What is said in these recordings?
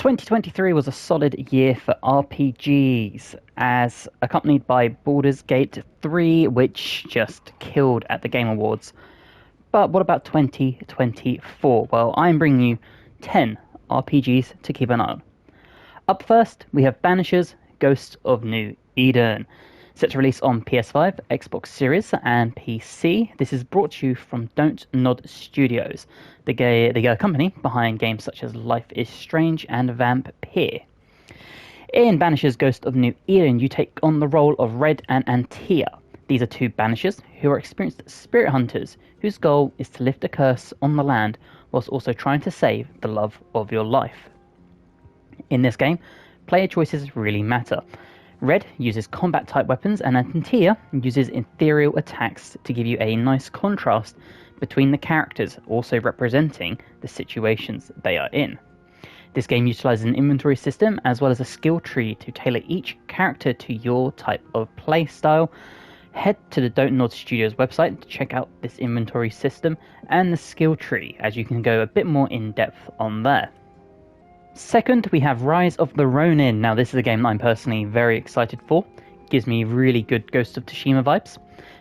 2023 was a solid year for RPGs, as accompanied by Baldur's Gate 3, which just killed at the Game Awards. But what about 2024? Well, I'm bringing you 10 RPGs to keep an eye on. Up first, we have Banishers: Ghosts of New Eden. Set to release on PS5, Xbox Series, and PC. This is brought to you from Don't Nod Studios, the company behind games such as Life is Strange and Vampire. In Banishers: Ghost of New Eden, you take on the role of Red and Antea. These are two Banishers who are experienced spirit hunters whose goal is to lift a curse on the land whilst also trying to save the love of your life. In this game, player choices really matter. Red uses combat-type weapons, and Antea uses ethereal attacks to give you a nice contrast between the characters, also representing the situations they are in. This game utilizes an inventory system as well as a skill tree to tailor each character to your type of playstyle. Head to the Don't Nod Studios website to check out this inventory system and the skill tree, as you can go a bit more in depth on there. Second, we have Rise of the Ronin. Now, this is a game that I'm personally very excited for. It gives me really good Ghost of Tsushima vibes.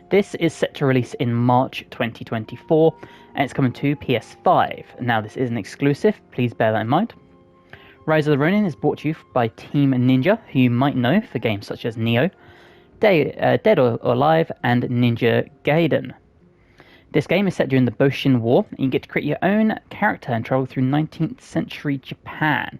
This is set to release in March 2024, and it's coming to PS5. Now, this is an exclusive, please bear that in mind. Rise of the Ronin is brought to you by Team Ninja, who you might know for games such as Nioh, Dead or Alive, and Ninja Gaiden. This game is set during the Boshin War, and you get to create your own character and travel through 19th century Japan.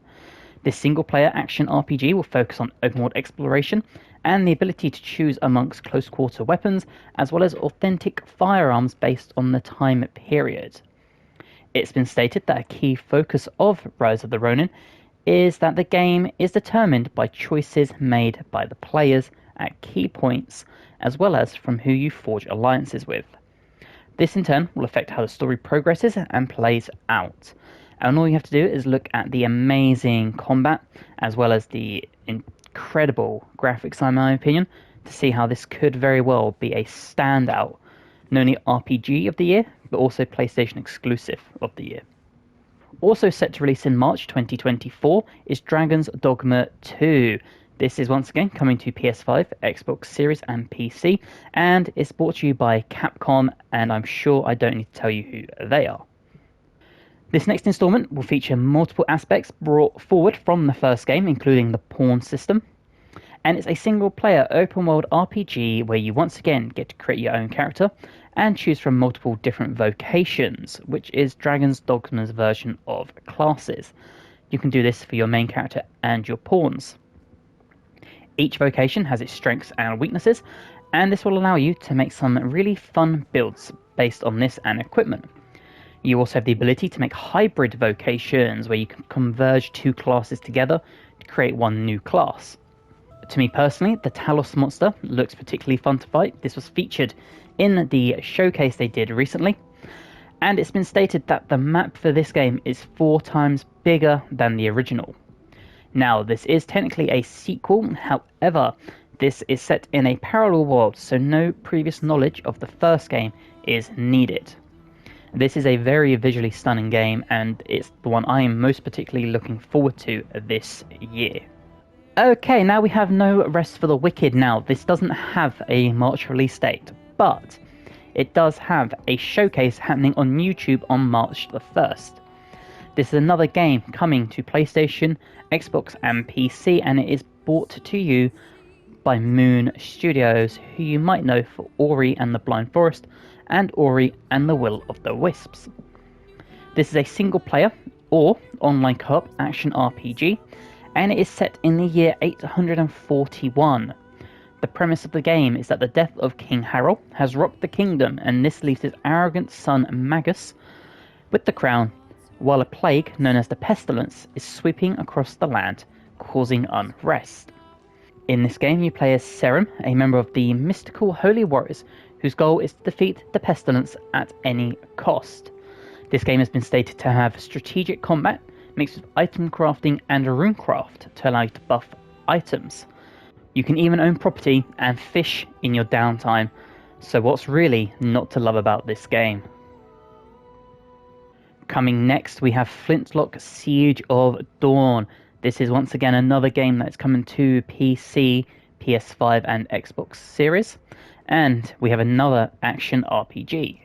This single-player action RPG will focus on open-world exploration and the ability to choose amongst close-quarter weapons, as well as authentic firearms based on the time period. It's been stated that a key focus of Rise of the Ronin is that the game is determined by choices made by the players at key points, as well as from who you forge alliances with. This in turn will affect how the story progresses and plays out. And all you have to do is look at the amazing combat, as well as the incredible graphics, in my opinion, to see how this could very well be a standout, not only RPG of the year, but also PlayStation exclusive of the year. Also set to release in March 2024 is Dragon's Dogma 2. This is once again coming to PS5, Xbox Series and PC, and it's brought to you by Capcom, and I'm sure I don't need to tell you who they are. This next installment will feature multiple aspects brought forward from the first game, including the pawn system, and it's a single-player open-world RPG where you once again get to create your own character and choose from multiple different vocations, which is Dragon's Dogma's version of classes. You can do this for your main character and your pawns. Each vocation has its strengths and weaknesses, and this will allow you to make some really fun builds based on this and equipment. You also have the ability to make hybrid vocations where you can converge two classes together to create one new class. To me personally, the Talos monster looks particularly fun to fight. This was featured in the showcase they did recently, and it's been stated that the map for this game is 4 times bigger than the original. Now, this is technically a sequel, however, this is set in a parallel world, so no previous knowledge of the first game is needed. This is a very visually stunning game, and it's the one I am most particularly looking forward to this year. Okay, now we have No Rest for the Wicked. Now, this doesn't have a March release date, but it does have a showcase happening on YouTube on March the 1st. This is another game coming to PlayStation, Xbox and PC, and it is brought to you by Moon Studios, who you might know for Ori and the Blind Forest and Ori and the Will of the Wisps. This is a single player or online co-op action RPG, and it is set in the year 841. The premise of the game is that the death of King Harald has rocked the kingdom, and this leaves his arrogant son Magus with the crown, while a plague known as the Pestilence is sweeping across the land, causing unrest. In this game, you play as Serim, a member of the mystical Holy Warriors, whose goal is to defeat the Pestilence at any cost. This game has been stated to have strategic combat mixed with item crafting and runecraft to allow you to buff items. You can even own property and fish in your downtime, so what's really not to love about this game? Coming next, we have Flintlock Siege of Dawn. This is once again another game that's coming to PC, PS5 and Xbox Series, and we have another action RPG.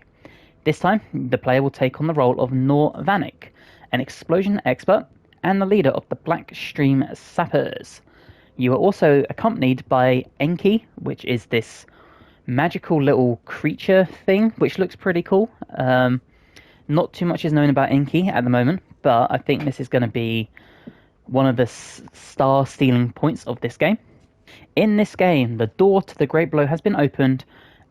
This time, the player will take on the role of Nor Vanek, an explosion expert and the leader of the Black Stream Sappers. You are also accompanied by Enki, which is this magical little creature thing, which looks pretty cool. Not too much is known about Enki at the moment, but I think this is going to be one of the star-stealing points of this game. In this game, the door to the Great Below has been opened,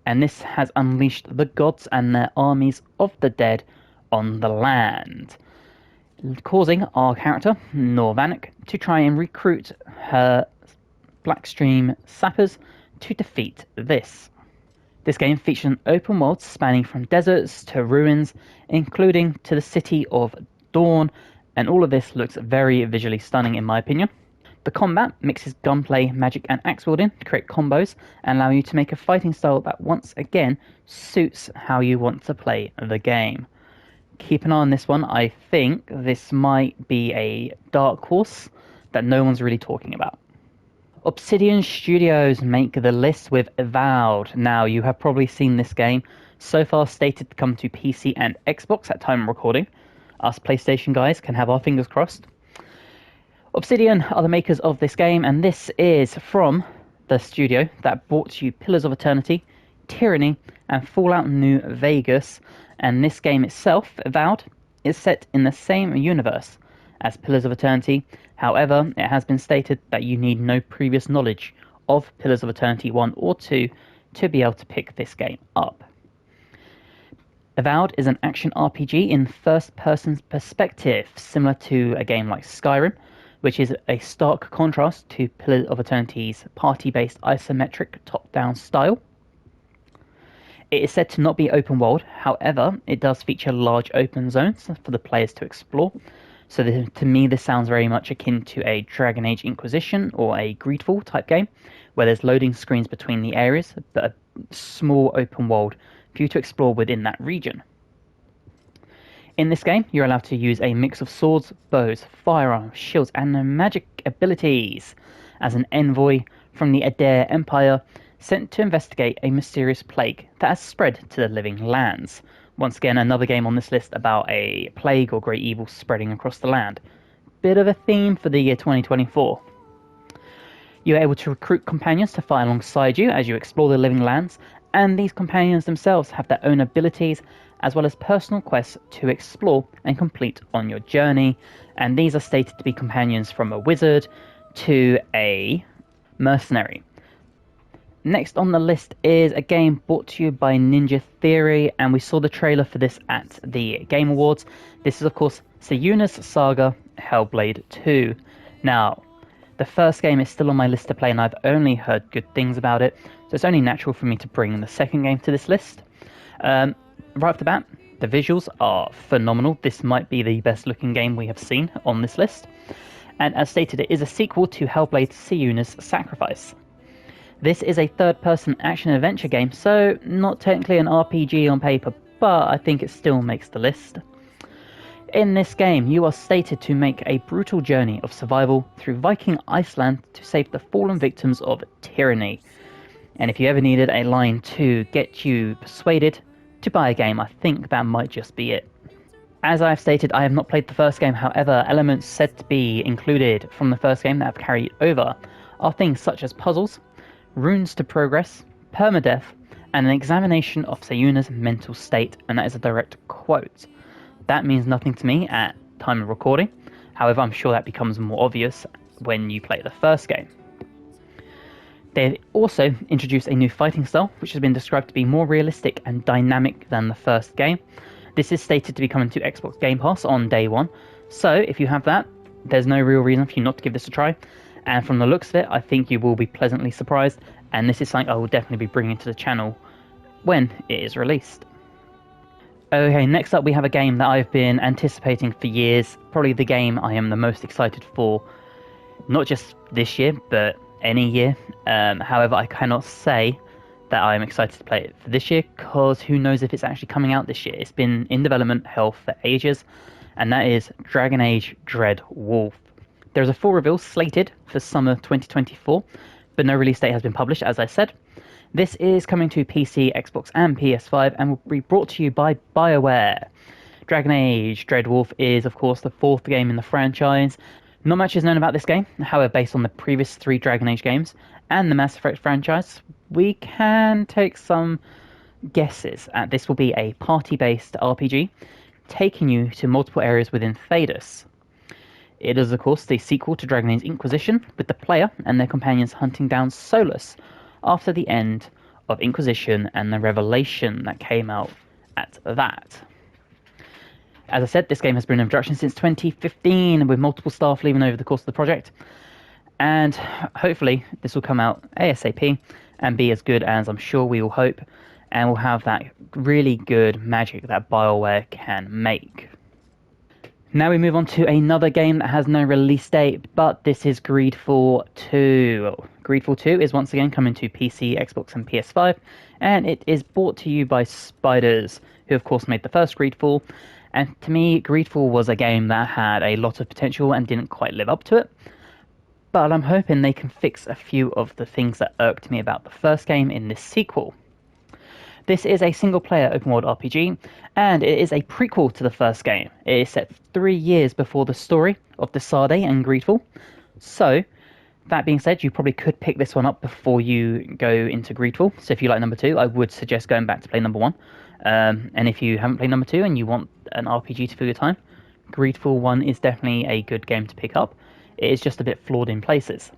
and this has unleashed the gods and their armies of the dead on the land, causing our character, Nor Vanek, to try and recruit her Blackstream Sappers to defeat this. This game features an open world spanning from deserts to ruins, including to the city of Dawn, and all of this looks very visually stunning in my opinion. The combat mixes gunplay, magic and axe wielding to create combos and allow you to make a fighting style that once again suits how you want to play the game. Keep an eye on this one. I think this might be a dark horse that no one's really talking about. Obsidian Studios make the list with Avowed. Now, you have probably seen this game, so far stated to come to PC and Xbox at time of recording. Us PlayStation guys can have our fingers crossed. Obsidian are the makers of this game, and this is from the studio that brought you Pillars of Eternity, Tyranny, and Fallout New Vegas. And this game itself, Avowed, is set in the same universe as Pillars of Eternity. However, it has been stated that you need no previous knowledge of Pillars of Eternity 1 or 2 to be able to pick this game up. Avowed is an action RPG in first-person perspective, similar to a game like Skyrim, which is a stark contrast to Pillars of Eternity's party-based isometric top-down style. It is said to not be open world, however, it does feature large open zones for the players to explore. So to me, this sounds very much akin to a Dragon Age Inquisition or a Greedfall type game, where there's loading screens between the areas, but a small open world for you to explore within that region. In this game, you're allowed to use a mix of swords, bows, firearms, shields, and magic abilities as an envoy from the Adair Empire sent to investigate a mysterious plague that has spread to the living lands. Once again, another game on this list about a plague or great evil spreading across the land. Bit of a theme for the year 2024. You're able to recruit companions to fight alongside you as you explore the living lands, and these companions themselves have their own abilities as well as personal quests to explore and complete on your journey. And these are stated to be companions from a wizard to a mercenary. Next on the list is a game brought to you by Ninja Theory, and we saw the trailer for this at the Game Awards. This is, of course, Sayuna's Saga Hellblade II. Now, the first game is still on my list to play, and I've only heard good things about it, so it's only natural for me to bring the second game to this list. Right off the bat, the visuals are phenomenal. This might be the best looking game we have seen on this list. And as stated, it is a sequel to Hellblade Sayuna's Sacrifice. This is a third-person action-adventure game, so not technically an RPG on paper, but I think it still makes the list. In this game, you are stated to make a brutal journey of survival through Viking Iceland to save the fallen victims of tyranny. And if you ever needed a line to get you persuaded to buy a game, I think that might just be it. As I've stated, I have not played the first game, however, elements said to be included from the first game that have carried over are things such as puzzles, runes to progress, permadeath, and an examination of Sayuna's mental state, and that is a direct quote. That means nothing to me at time of recording, however I'm sure that becomes more obvious when you play the first game. They also introduced a new fighting style, which has been described to be more realistic and dynamic than the first game. This is stated to be coming to Xbox Game Pass on day one, so if you have that, there's no real reason for you not to give this a try. And from the looks of it, I think you will be pleasantly surprised, and this is something I will definitely be bringing to the channel when it is released. Okay, next up we have a game that I've been anticipating for years, probably the game I am the most excited for, not just this year, but any year. However, I cannot say that I'm excited to play it for this year, because who knows if it's actually coming out this year. It's been in development hell for ages, and that is Dragon Age Dreadwolf. There's a full reveal slated for summer 2024, but no release date has been published, as I said. This is coming to PC, Xbox, and PS5, and will be brought to you by BioWare. Dragon Age Dreadwolf is, of course, the fourth game in the franchise. Not much is known about this game, however, based on the previous three Dragon Age games and the Mass Effect franchise, we can take some guesses at this will be a party-based RPG, taking you to multiple areas within Thedas. It is, of course, the sequel to Dragon Age Inquisition, with the player and their companions hunting down Solus after the end of Inquisition and the revelation that came out at that. As I said, this game has been in production since 2015, with multiple staff leaving over the course of the project, and hopefully this will come out ASAP and be as good as I'm sure we all hope, and will have that really good magic that BioWare can make. Now we move on to another game that has no release date, but this is Greedfall 2. Greedfall 2 is once again coming to PC, Xbox, and PS5, and it is brought to you by Spiders, who of course made the first Greedfall. And to me, Greedfall was a game that had a lot of potential and didn't quite live up to it. But I'm hoping they can fix a few of the things that irked me about the first game in this sequel. This is a single-player open-world RPG, and it is a prequel to the first game. It is set 3 years before the story of the Sade and Greedfall. So, that being said, you probably could pick this one up before you go into Greedfall. So if you like number 2, I would suggest going back to play number 1. And if you haven't played number 2 and you want an RPG to fill your time, Greedfall 1 is definitely a good game to pick up. It is just a bit flawed in places.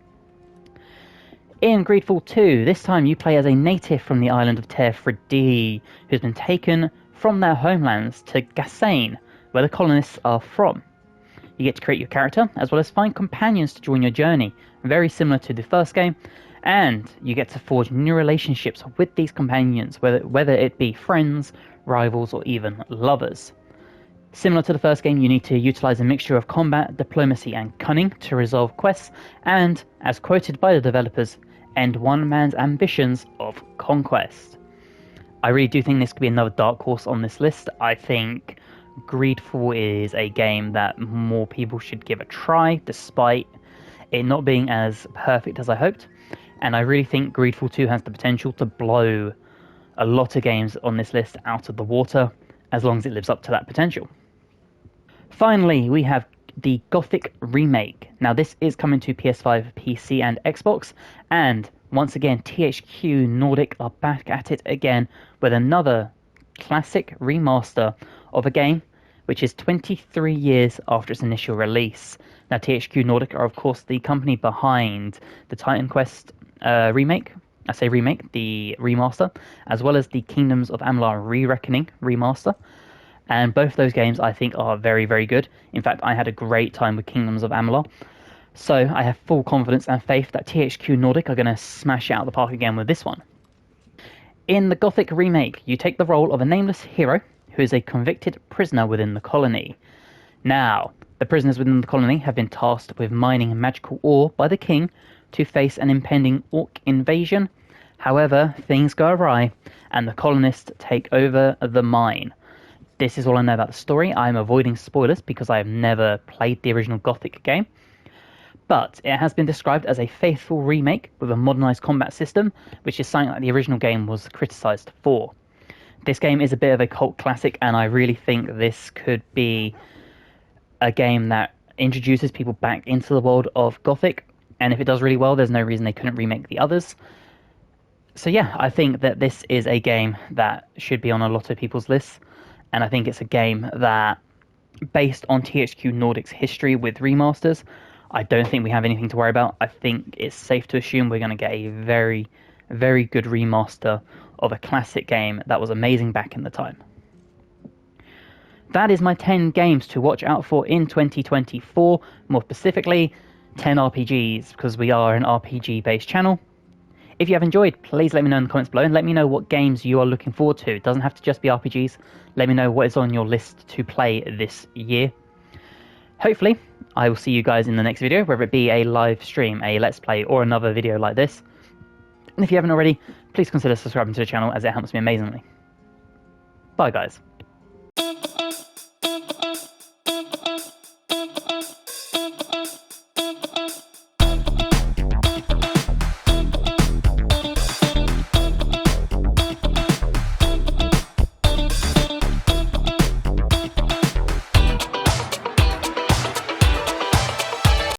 In Greedfall 2, this time you play as a native from the island of Ter Fridi, who's been taken from their homelands to Gassane, where the colonists are from. You get to create your character, as well as find companions to join your journey, very similar to the first game, and you get to forge new relationships with these companions, whether it be friends, rivals, or even lovers. Similar to the first game, you need to utilize a mixture of combat, diplomacy, and cunning to resolve quests, and, as quoted by the developers, end one man's ambitions of conquest. I really do think this could be another dark horse on this list. I think Greedfall is a game that more people should give a try, despite it not being as perfect as I hoped. And I really think Greedfall 2 has the potential to blow a lot of games on this list out of the water, as long as it lives up to that potential. Finally, we have the Gothic Remake. Now this is coming to PS5, PC, and Xbox, and once again THQ Nordic are back at it again with another classic remaster of a game which is 23 years after its initial release. Now THQ Nordic are of course the company behind the Titan Quest remake, I say remake, the remaster, as well as the Kingdoms of Amalur Re-Reckoning remaster. And both those games I think are very, very good. In fact, I had a great time with Kingdoms of Amalur. So I have full confidence and faith that THQ Nordic are going to smash it out of the park again with this one. In the Gothic Remake, you take the role of a nameless hero who is a convicted prisoner within the colony. Now, the prisoners within the colony have been tasked with mining magical ore by the king to face an impending orc invasion. However, things go awry and the colonists take over the mine. This is all I know about the story. I'm avoiding spoilers because I have never played the original Gothic game. But it has been described as a faithful remake with a modernised combat system, which is something that the original game was criticised for. This game is a bit of a cult classic, and I really think this could be a game that introduces people back into the world of Gothic. And if it does really well, there's no reason they couldn't remake the others. So yeah, I think that this is a game that should be on a lot of people's lists. And I think it's a game that, based on THQ Nordic's history with remasters, I don't think we have anything to worry about. I think it's safe to assume we're going to get a very, very good remaster of a classic game that was amazing back in the time. That is my 10 games to watch out for in 2024. More specifically, 10 RPGs, because we are an RPG-based channel. If you have enjoyed, please let me know in the comments below and let me know what games you are looking forward to. It doesn't have to just be RPGs. Let me know what is on your list to play this year. Hopefully, I will see you guys in the next video, whether it be a live stream, a let's play, or another video like this. And if you haven't already, please consider subscribing to the channel as it helps me amazingly. Bye guys.